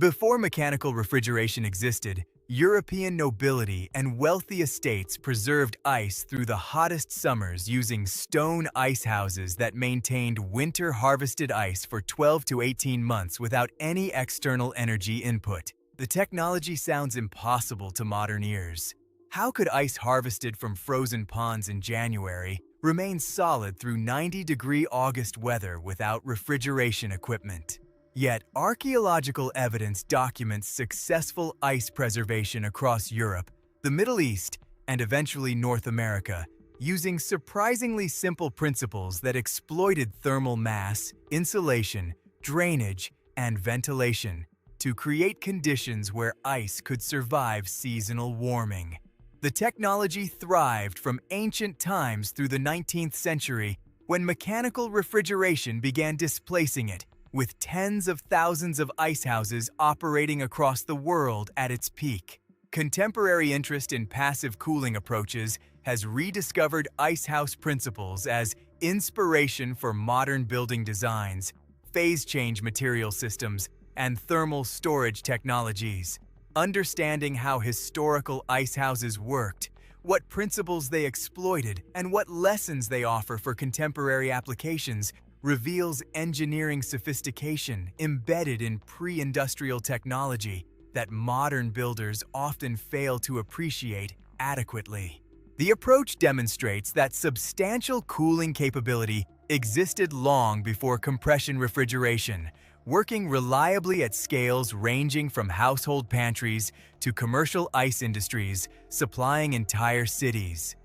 Before mechanical refrigeration existed, European nobility and wealthy estates preserved ice through the hottest summers using stone ice houses that maintained winter-harvested ice for 12 to 18 months without any external energy input. The technology sounds impossible to modern ears. How could ice harvested from frozen ponds in January remain solid through 90-degree August weather without refrigeration equipment? Yet, archaeological evidence documents successful ice preservation across Europe, the Middle East, and eventually North America, using surprisingly simple principles that exploited thermal mass, insulation, drainage, and ventilation to create conditions where ice could survive seasonal warming. The technology thrived from ancient times through the 19th century when mechanical refrigeration began displacing it, with tens of thousands of ice houses operating across the world at its peak. Contemporary interest in passive cooling approaches has rediscovered ice house principles as inspiration for modern building designs, phase change material systems, and thermal storage technologies. Understanding how historical ice houses worked, what principles they exploited, and what lessons they offer for contemporary applications reveals engineering sophistication embedded in pre-industrial technology that modern builders often fail to appreciate adequately. The approach demonstrates that substantial cooling capability existed long before compression refrigeration, working reliably at scales ranging from household pantries to commercial ice industries, supplying entire cities.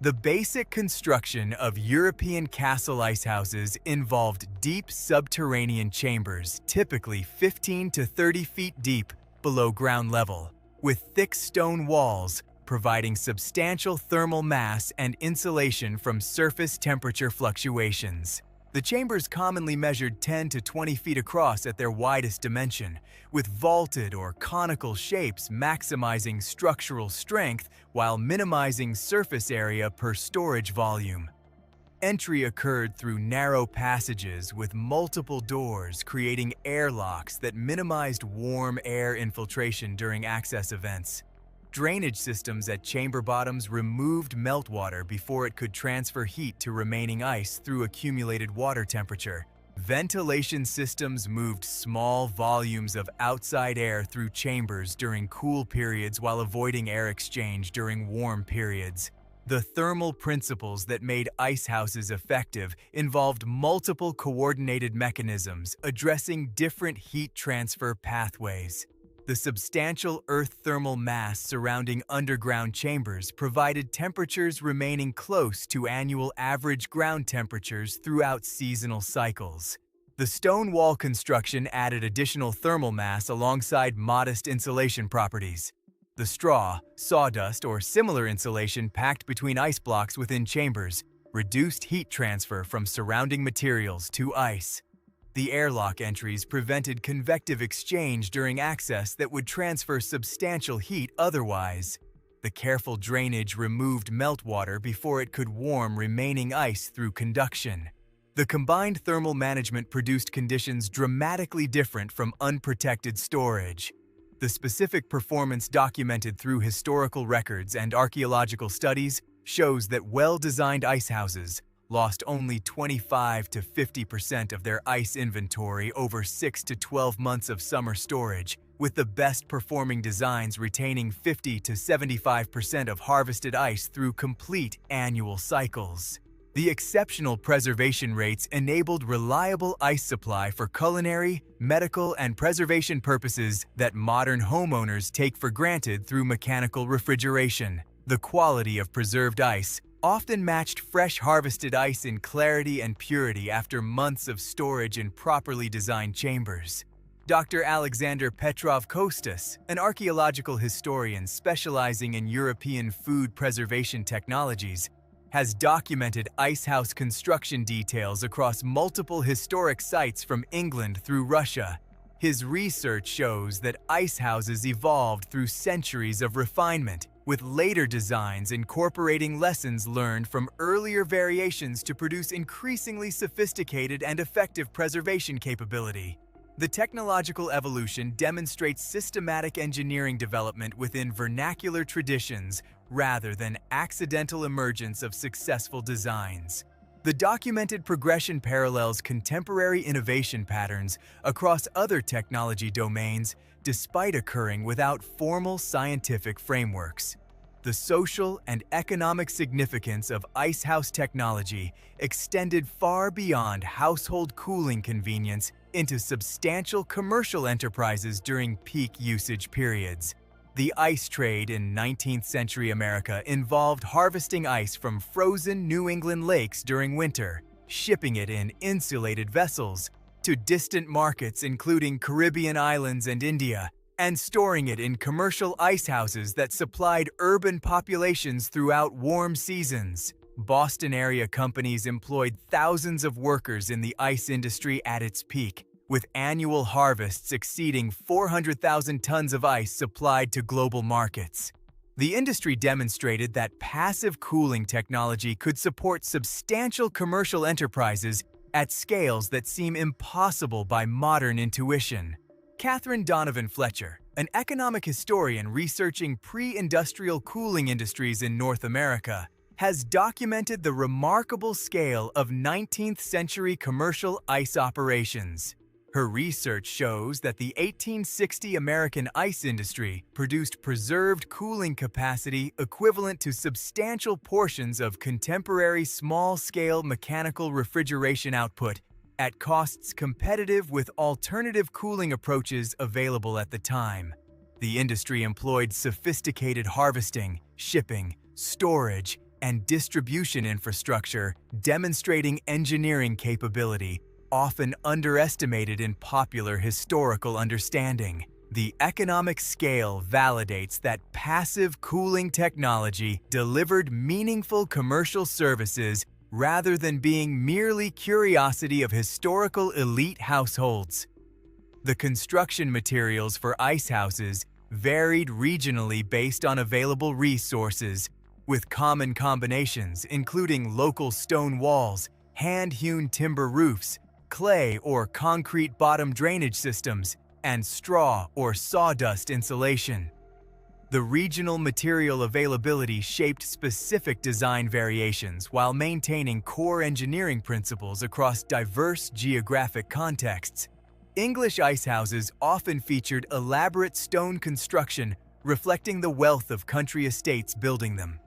The basic construction of European castle ice houses involved deep subterranean chambers, typically 15 to 30 feet deep below ground level, with thick stone walls providing substantial thermal mass and insulation from surface temperature fluctuations. The chambers commonly measured 10 to 20 feet across at their widest dimension, with vaulted or conical shapes maximizing structural strength while minimizing surface area per storage volume. Entry occurred through narrow passages with multiple doors, creating airlocks that minimized warm air infiltration during access events. Drainage systems at chamber bottoms removed meltwater before it could transfer heat to remaining ice through accumulated water temperature. Ventilation systems moved small volumes of outside air through chambers during cool periods while avoiding air exchange during warm periods. The thermal principles that made ice houses effective involved multiple coordinated mechanisms addressing different heat transfer pathways. The substantial earth thermal mass surrounding underground chambers provided temperatures remaining close to annual average ground temperatures throughout seasonal cycles. The stone wall construction added additional thermal mass alongside modest insulation properties. The straw, sawdust, or similar insulation packed between ice blocks within chambers reduced heat transfer from surrounding materials to ice. The airlock entries prevented convective exchange during access that would transfer substantial heat otherwise. The careful drainage removed meltwater before it could warm remaining ice through conduction. The combined thermal management produced conditions dramatically different from unprotected storage. The specific performance documented through historical records and archaeological studies shows that well-designed ice houses lost only 25 to 50% of their ice inventory over 6 to 12 months of summer storage, with the best-performing designs retaining 50 to 75% of harvested ice through complete annual cycles. The exceptional preservation rates enabled reliable ice supply for culinary, medical, and preservation purposes that modern homeowners take for granted through mechanical refrigeration. The quality of preserved ice often matched fresh harvested ice in clarity and purity after months of storage in properly designed chambers. Dr. Alexander Petrov-Kostas, an archaeological historian specializing in European food preservation technologies, has documented ice house construction details across multiple historic sites from England through Russia. His research shows that ice houses evolved through centuries of refinement, with later designs incorporating lessons learned from earlier variations to produce increasingly sophisticated and effective preservation capability. The technological evolution demonstrates systematic engineering development within vernacular traditions rather than accidental emergence of successful designs. The documented progression parallels contemporary innovation patterns across other technology domains despite occurring without formal scientific frameworks. The social and economic significance of icehouse technology extended far beyond household cooling convenience into substantial commercial enterprises during peak usage periods. The ice trade in 19th century America involved harvesting ice from frozen New England lakes during winter, shipping it in insulated vessels to distant markets including Caribbean islands and India, and storing it in commercial ice houses that supplied urban populations throughout warm seasons. Boston area companies employed thousands of workers in the ice industry at its peak, with annual harvests exceeding 400,000 tons of ice supplied to global markets. The industry demonstrated that passive cooling technology could support substantial commercial enterprises at scales that seem impossible by modern intuition. Catherine Donovan Fletcher, an economic historian researching pre-industrial cooling industries in North America, has documented the remarkable scale of 19th century commercial ice operations. Her research shows that the 1860 American ice industry produced preserved cooling capacity equivalent to substantial portions of contemporary small-scale mechanical refrigeration output at costs competitive with alternative cooling approaches available at the time. The industry employed sophisticated harvesting, shipping, storage, and distribution infrastructure, demonstrating engineering capability often underestimated in popular historical understanding. The economic scale validates that passive cooling technology delivered meaningful commercial services rather than being merely curiosity of historical elite households. The construction materials for ice houses varied regionally based on available resources, with common combinations including local stone walls, hand-hewn timber roofs, clay or concrete bottom drainage systems, and straw or sawdust insulation. The regional material availability shaped specific design variations while maintaining core engineering principles across diverse geographic contexts. English ice houses often featured elaborate stone construction reflecting the wealth of country estates building them.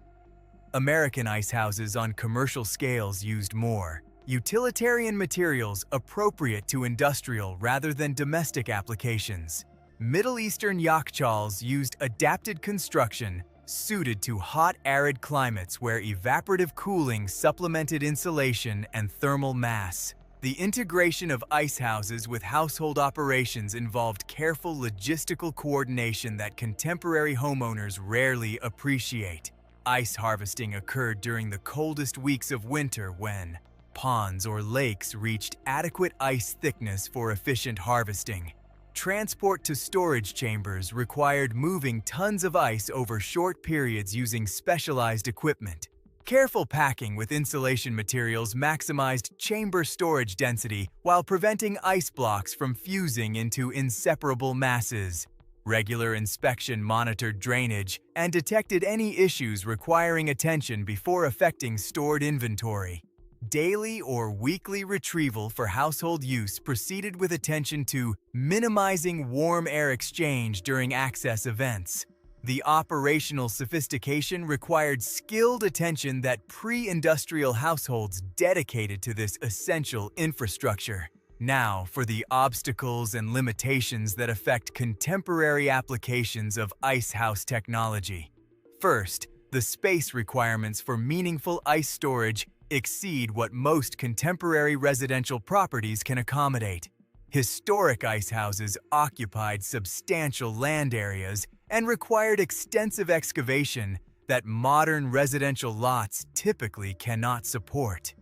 American ice houses on commercial scales used more utilitarian materials appropriate to industrial rather than domestic applications. Middle Eastern yakhchals used adapted construction suited to hot, arid climates where evaporative cooling supplemented insulation and thermal mass. The integration of ice houses with household operations involved careful logistical coordination that contemporary homeowners rarely appreciate. Ice harvesting occurred during the coldest weeks of winter when ponds or lakes reached adequate ice thickness for efficient harvesting. Transport to storage chambers required moving tons of ice over short periods using specialized equipment. Careful packing with insulation materials maximized chamber storage density while preventing ice blocks from fusing into inseparable masses. Regular inspection monitored drainage and detected any issues requiring attention before affecting stored inventory. Daily or weekly retrieval for household use proceeded with attention to minimizing warm air exchange during access events. The operational sophistication required skilled attention that pre-industrial households dedicated to this essential infrastructure. Now, for the obstacles and limitations that affect contemporary applications of ice house technology. First, the space requirements for meaningful ice storage exceed what most contemporary residential properties can accommodate. Historic ice houses occupied substantial land areas and required extensive excavation that modern residential lots typically cannot support.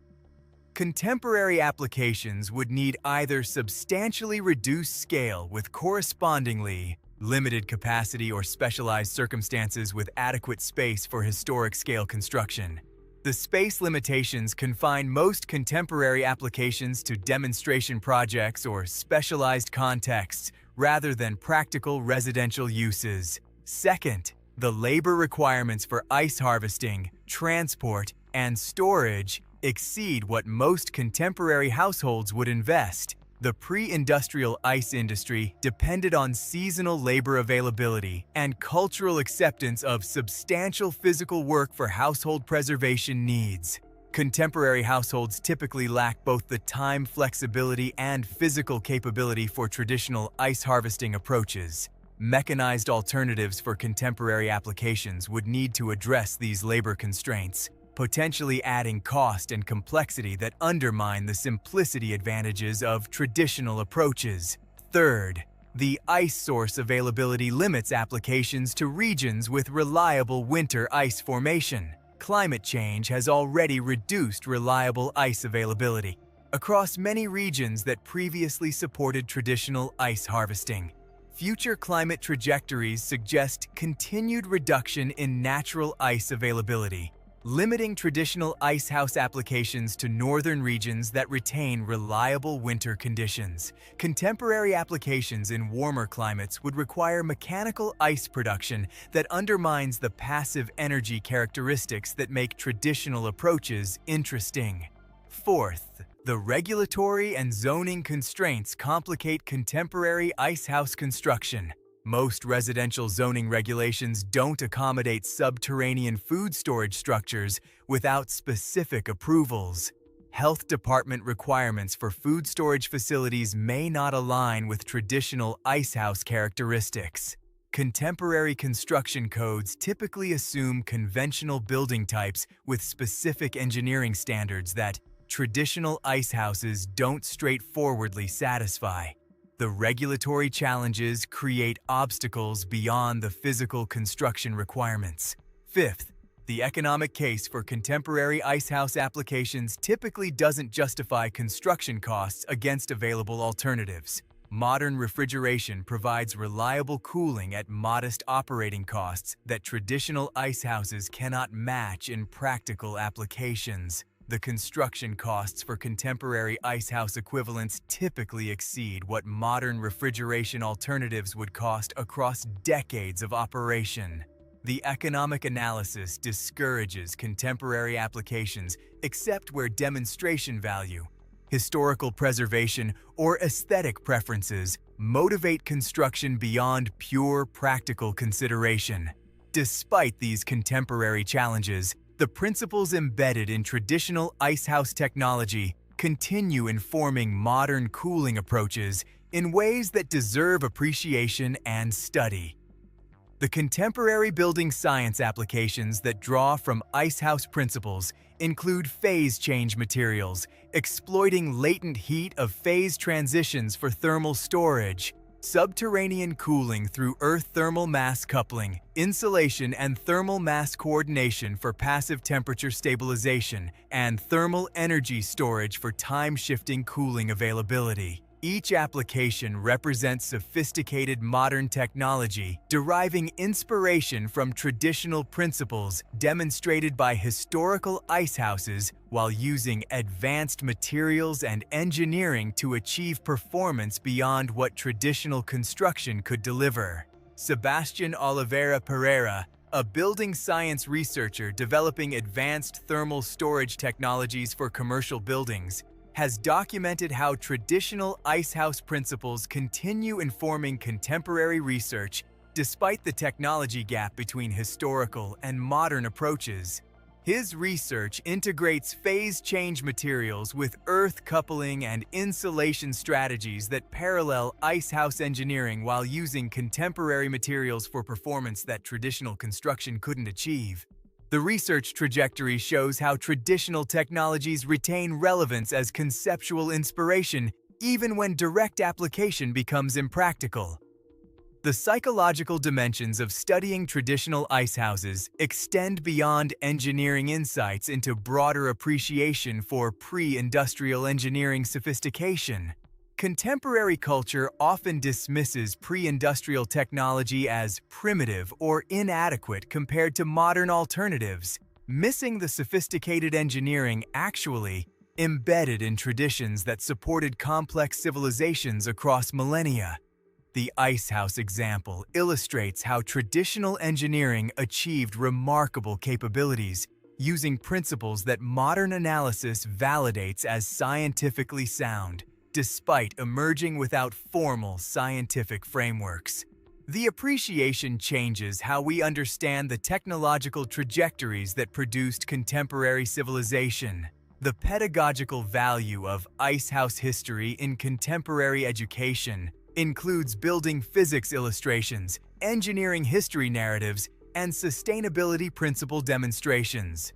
Contemporary applications would need either substantially reduced scale with correspondingly limited capacity or specialized circumstances with adequate space for historic scale construction. The space limitations confine most contemporary applications to demonstration projects or specialized contexts rather than practical residential uses. Second, the labor requirements for ice harvesting, transport, and storage exceed what most contemporary households would invest. The pre-industrial ice industry depended on seasonal labor availability and cultural acceptance of substantial physical work for household preservation needs. Contemporary households typically lack both the time flexibility and physical capability for traditional ice harvesting approaches. Mechanized alternatives for contemporary applications would need to address these labor constraints, potentially adding cost and complexity that undermine the simplicity advantages of traditional approaches. Third, the ice source availability limits applications to regions with reliable winter ice formation. Climate change has already reduced reliable ice availability across many regions that previously supported traditional ice harvesting. Future climate trajectories suggest continued reduction in natural ice availability, limiting traditional icehouse applications to northern regions that retain reliable winter conditions. Contemporary applications in warmer climates would require mechanical ice production that undermines the passive energy characteristics that make traditional approaches interesting. Fourth, the regulatory and zoning constraints complicate contemporary icehouse construction. Most residential zoning regulations don't accommodate subterranean food storage structures without specific approvals. Health department requirements for food storage facilities may not align with traditional icehouse characteristics. Contemporary construction codes typically assume conventional building types with specific engineering standards that traditional icehouses don't straightforwardly satisfy. The regulatory challenges create obstacles beyond the physical construction requirements. Fifth, the economic case for contemporary icehouse applications typically doesn't justify construction costs against available alternatives. Modern refrigeration provides reliable cooling at modest operating costs that traditional icehouses cannot match in practical applications. The construction costs for contemporary icehouse equivalents typically exceed what modern refrigeration alternatives would cost across decades of operation. The economic analysis discourages contemporary applications except where demonstration value, historical preservation, or aesthetic preferences motivate construction beyond pure practical consideration. Despite these contemporary challenges, the principles embedded in traditional icehouse technology continue informing modern cooling approaches in ways that deserve appreciation and study. The contemporary building science applications that draw from icehouse principles include phase change materials, exploiting latent heat of phase transitions for thermal storage, subterranean cooling through earth thermal mass coupling, insulation and thermal mass coordination for passive temperature stabilization, and thermal energy storage for time-shifting cooling availability. Each application represents sophisticated modern technology, deriving inspiration from traditional principles demonstrated by historical icehouses while using advanced materials and engineering to achieve performance beyond what traditional construction could deliver. Sebastian Oliveira Pereira, a building science researcher developing advanced thermal storage technologies for commercial buildings, has documented how traditional icehouse principles continue informing contemporary research despite the technology gap between historical and modern approaches. His research integrates phase change materials with earth coupling and insulation strategies that parallel icehouse engineering while using contemporary materials for performance that traditional construction couldn't achieve. The research trajectory shows how traditional technologies retain relevance as conceptual inspiration even when direct application becomes impractical. The psychological dimensions of studying traditional icehouses extend beyond engineering insights into broader appreciation for pre-industrial engineering sophistication. Contemporary culture often dismisses pre-industrial technology as primitive or inadequate compared to modern alternatives. missing the sophisticated engineering actually embedded in traditions that supported complex civilizations across millennia. The Ice House example illustrates how traditional engineering achieved remarkable capabilities using principles that modern analysis validates as scientifically sound, despite emerging without formal scientific frameworks. The appreciation changes how we understand the technological trajectories that produced contemporary civilization. The pedagogical value of Ice House history in contemporary education includes building physics illustrations, engineering history narratives, and sustainability principle demonstrations.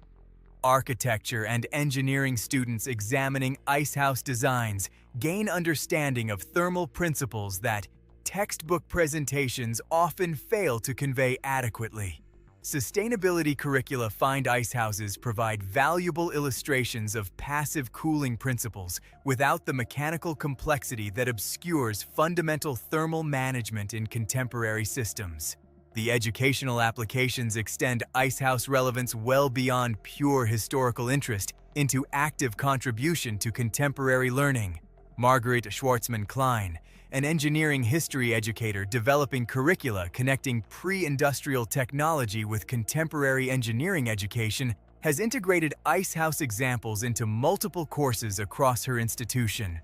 Architecture and engineering students examining Ice House designs gain understanding of thermal principles that textbook presentations often fail to convey adequately. Sustainability curricula find ice houses provide valuable illustrations of passive cooling principles without the mechanical complexity that obscures fundamental thermal management in contemporary systems. The educational applications extend Ice House relevance well beyond pure historical interest into active contribution to contemporary learning. Margaret Schwartzman-Klein, an engineering history educator developing curricula connecting pre-industrial technology with contemporary engineering education, has integrated Ice House examples into multiple courses across her institution.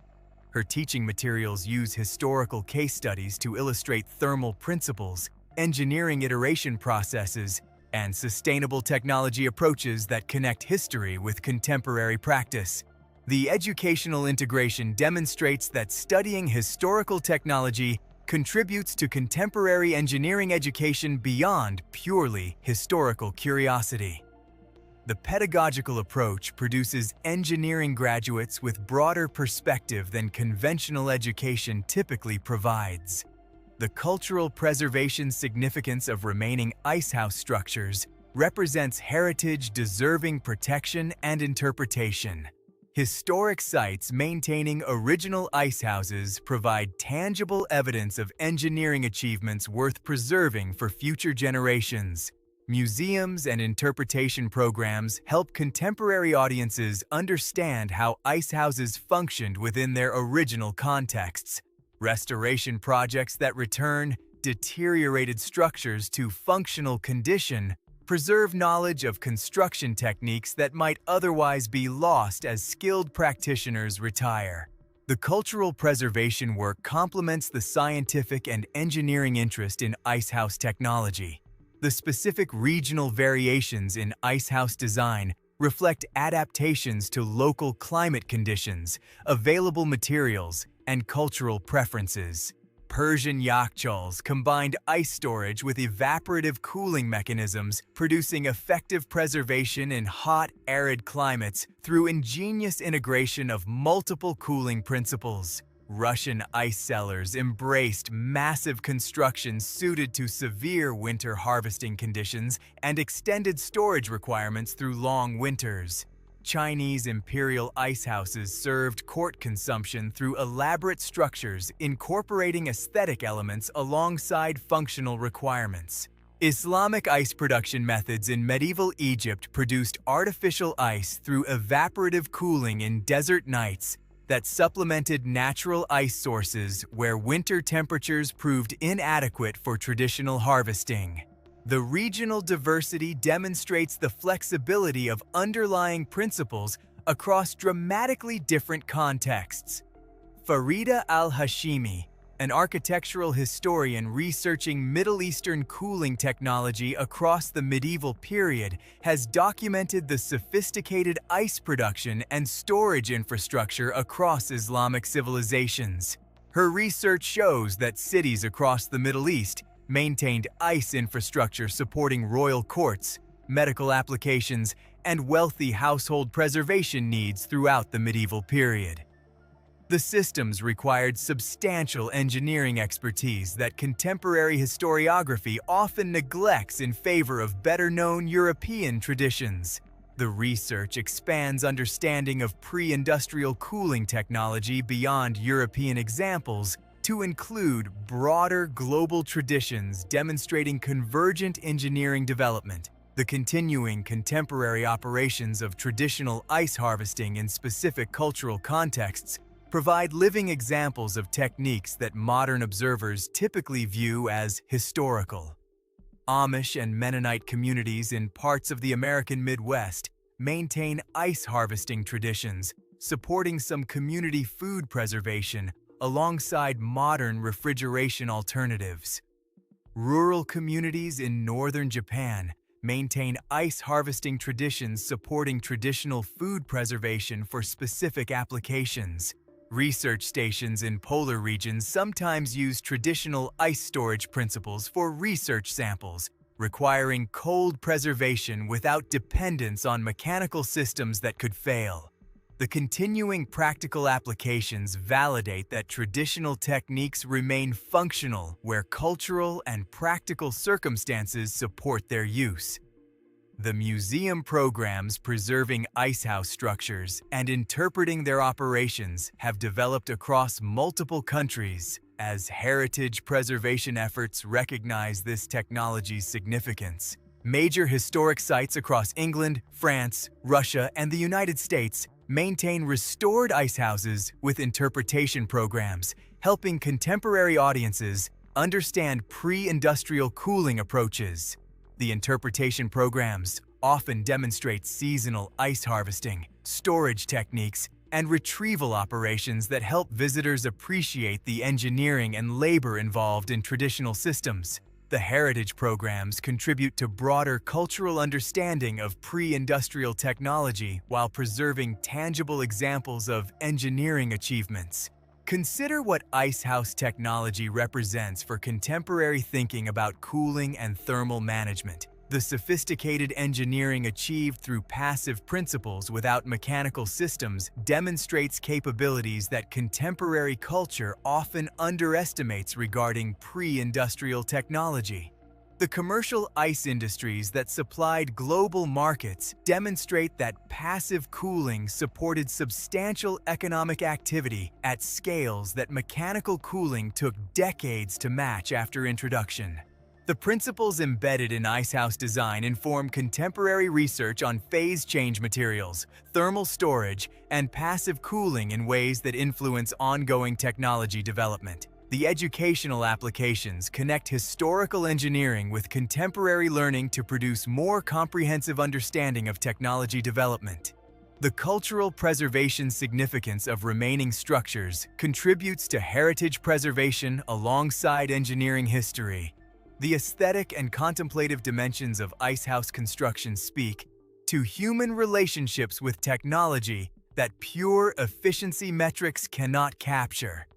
Her teaching materials use historical case studies to illustrate thermal principles, engineering iteration processes, and sustainable technology approaches that connect history with contemporary practice. The educational integration demonstrates that studying historical technology contributes to contemporary engineering education beyond purely historical curiosity. The pedagogical approach produces engineering graduates with broader perspective than conventional education typically provides. The cultural preservation significance of remaining Ice House structures represents heritage deserving protection and interpretation. Historic sites maintaining original ice houses provide tangible evidence of engineering achievements worth preserving for future generations. Museums and interpretation programs help contemporary audiences understand how ice houses functioned within their original contexts. Restoration projects that return deteriorated structures to functional condition preserve knowledge of construction techniques that might otherwise be lost as skilled practitioners retire. The cultural preservation work complements the scientific and engineering interest in Ice House technology. The specific regional variations in Ice House design reflect adaptations to local climate conditions, available materials, and cultural preferences. Persian yakhchals combined ice storage with evaporative cooling mechanisms, producing effective preservation in hot, arid climates through ingenious integration of multiple cooling principles. Russian ice cellars embraced massive construction suited to severe winter harvesting conditions and extended storage requirements through long winters. Chinese imperial ice houses served court consumption through elaborate structures incorporating aesthetic elements alongside functional requirements. Islamic ice production methods in medieval Egypt produced artificial ice through evaporative cooling in desert nights that supplemented natural ice sources where winter temperatures proved inadequate for traditional harvesting. The regional diversity demonstrates the flexibility of underlying principles across dramatically different contexts. Farida al-Hashimi, an architectural historian researching Middle Eastern cooling technology across the medieval period, has documented the sophisticated ice production and storage infrastructure across Islamic civilizations. Her research shows that cities across the Middle East maintained ice infrastructure supporting royal courts, medical applications, and wealthy household preservation needs throughout the medieval period. The systems required substantial engineering expertise that contemporary historiography often neglects in favor of better-known European traditions. The research expands understanding of pre-industrial cooling technology beyond European examples to include broader global traditions demonstrating convergent engineering development. The continuing contemporary operations of traditional ice harvesting in specific cultural contexts provide living examples of techniques that modern observers typically view as historical. Amish and Mennonite communities in parts of the American Midwest maintain ice harvesting traditions, supporting some community food preservation alongside modern refrigeration alternatives. Rural communities in northern Japan maintain ice harvesting traditions supporting traditional food preservation for specific applications. Research stations in polar regions sometimes use traditional ice storage principles for research samples, requiring cold preservation without dependence on mechanical systems that could fail. The continuing practical applications validate that traditional techniques remain functional where cultural and practical circumstances support their use. The museum programs preserving icehouse structures and interpreting their operations have developed across multiple countries as heritage preservation efforts recognize this technology's significance. Major historic sites across England, France, Russia, and the United States maintain restored icehouses with interpretation programs, helping contemporary audiences understand pre-industrial cooling approaches. The interpretation programs often demonstrate seasonal ice harvesting, storage techniques, and retrieval operations that help visitors appreciate the engineering and labor involved in traditional systems. The heritage programs contribute to broader cultural understanding of pre-industrial technology while preserving tangible examples of engineering achievements. Consider what icehouse technology represents for contemporary thinking about cooling and thermal management. The sophisticated engineering achieved through passive principles without mechanical systems demonstrates capabilities that contemporary culture often underestimates regarding pre-industrial technology. The commercial ice industries that supplied global markets demonstrate that passive cooling supported substantial economic activity at scales that mechanical cooling took decades to match after introduction. The principles embedded in icehouse design inform contemporary research on phase change materials, thermal storage, and passive cooling in ways that influence ongoing technology development. The educational applications connect historical engineering with contemporary learning to produce more comprehensive understanding of technology development. The cultural preservation significance of remaining structures contributes to heritage preservation alongside engineering history. The aesthetic and contemplative dimensions of icehouse construction speak to human relationships with technology that pure efficiency metrics cannot capture.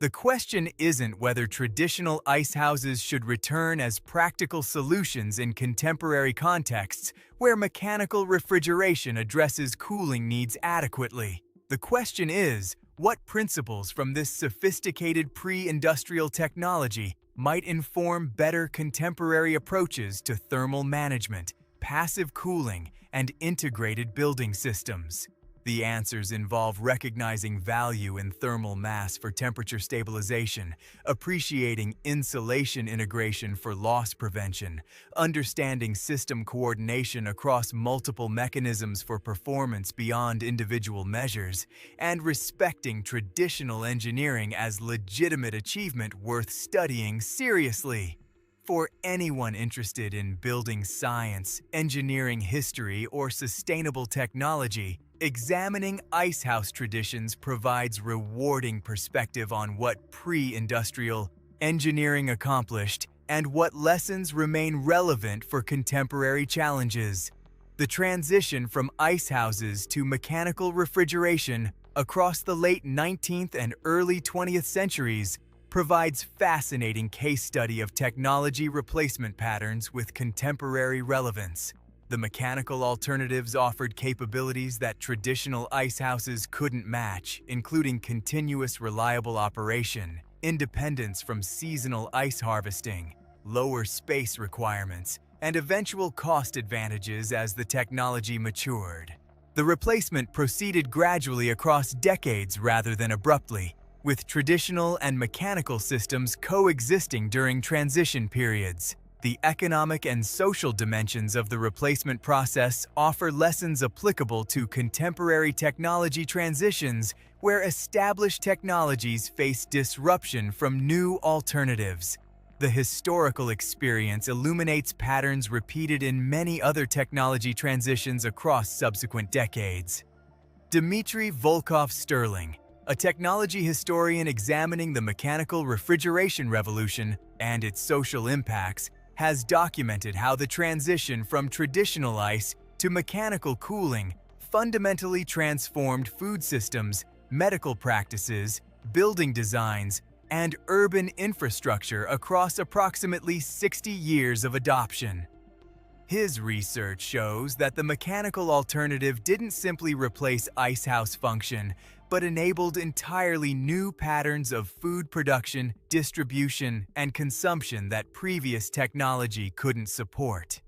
The question isn't whether traditional icehouses should return as practical solutions in contemporary contexts where mechanical refrigeration addresses cooling needs adequately. The question is, what principles from this sophisticated pre-industrial technology might inform better contemporary approaches to thermal management, passive cooling, and integrated building systems? The answers involve recognizing value in thermal mass for temperature stabilization, appreciating insulation integration for loss prevention, understanding system coordination across multiple mechanisms for performance beyond individual measures, and respecting traditional engineering as legitimate achievement worth studying seriously. For anyone interested in building science, engineering history, or sustainable technology, examining icehouse traditions provides rewarding perspective on what pre-industrial engineering accomplished and what lessons remain relevant for contemporary challenges. The transition from icehouses to mechanical refrigeration across the late 19th and early 20th centuries provides fascinating case study of technology replacement patterns with contemporary relevance. The mechanical alternatives offered capabilities that traditional icehouses couldn't match, including continuous reliable operation, independence from seasonal ice harvesting, lower space requirements, and eventual cost advantages as the technology matured. The replacement proceeded gradually across decades rather than abruptly, with traditional and mechanical systems coexisting during transition periods. The economic and social dimensions of the replacement process offer lessons applicable to contemporary technology transitions where established technologies face disruption from new alternatives. The historical experience illuminates patterns repeated in many other technology transitions across subsequent decades. Dmitry Volkov-Sterling, a technology historian examining the mechanical refrigeration revolution and its social impacts, has documented how the transition from traditional ice to mechanical cooling fundamentally transformed food systems, medical practices, building designs, and urban infrastructure across approximately 60 years of adoption. His research shows that the mechanical alternative didn't simply replace icehouse function, but enabled entirely new patterns of food production, distribution, and consumption that previous technology couldn't support.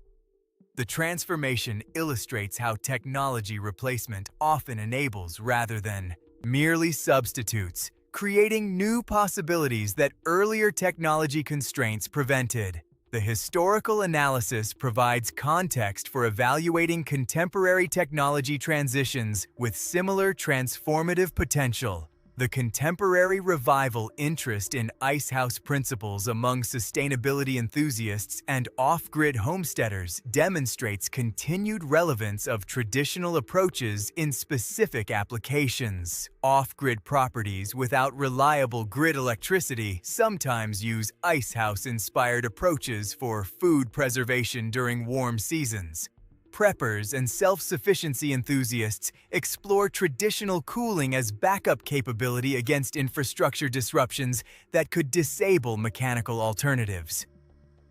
The transformation illustrates how technology replacement often enables rather than merely substitutes, creating new possibilities that earlier technology constraints prevented. The historical analysis provides context for evaluating contemporary technology transitions with similar transformative potential. The contemporary revival interest in icehouse principles among sustainability enthusiasts and off-grid homesteaders demonstrates continued relevance of traditional approaches in specific applications. Off-grid properties without reliable grid electricity sometimes use icehouse-inspired approaches for food preservation during warm seasons. Preppers and self-sufficiency enthusiasts explore traditional cooling as backup capability against infrastructure disruptions that could disable mechanical alternatives.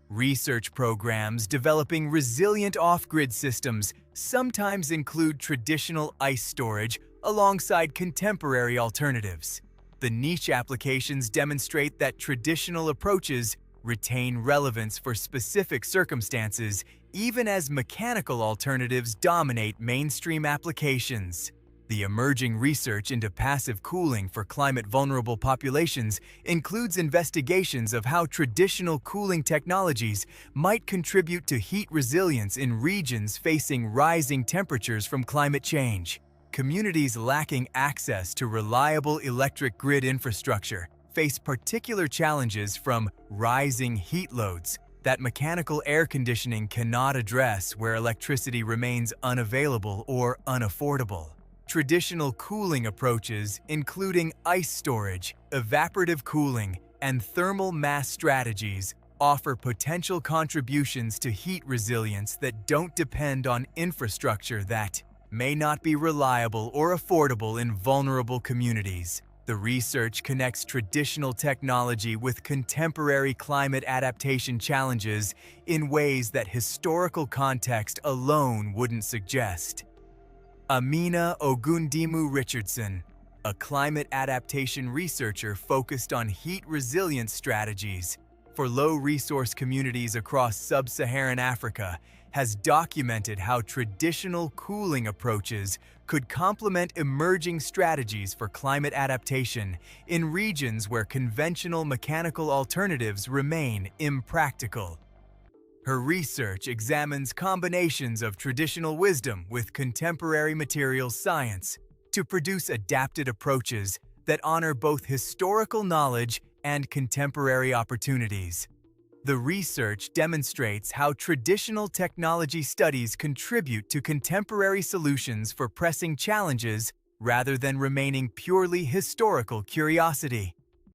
Research programs developing resilient off-grid systems sometimes include traditional ice storage alongside contemporary alternatives. The niche applications demonstrate that traditional approaches retain relevance for specific circumstances, even as mechanical alternatives dominate mainstream applications. The emerging research into passive cooling for climate-vulnerable populations includes investigations of how traditional cooling technologies might contribute to heat resilience in regions facing rising temperatures from climate change. Communities lacking access to reliable electric grid infrastructure face particular challenges from rising heat loads that mechanical air conditioning cannot address where electricity remains unavailable or unaffordable. Traditional cooling approaches, including ice storage, evaporative cooling, and thermal mass strategies, offer potential contributions to heat resilience that don't depend on infrastructure that may not be reliable or affordable in vulnerable communities. The research connects traditional technology with contemporary climate adaptation challenges in ways that historical context alone wouldn't suggest. Amina Ogundimu Richardson, a climate adaptation researcher focused on heat resilience strategies for low-resource communities across sub-Saharan Africa, has documented how traditional cooling approaches could complement emerging strategies for climate adaptation in regions where conventional mechanical alternatives remain impractical. Her research examines combinations of traditional wisdom with contemporary materials science to produce adapted approaches that honor both historical knowledge and contemporary opportunities. The research demonstrates how traditional technology studies contribute to contemporary solutions for pressing challenges rather than remaining purely historical curiosity.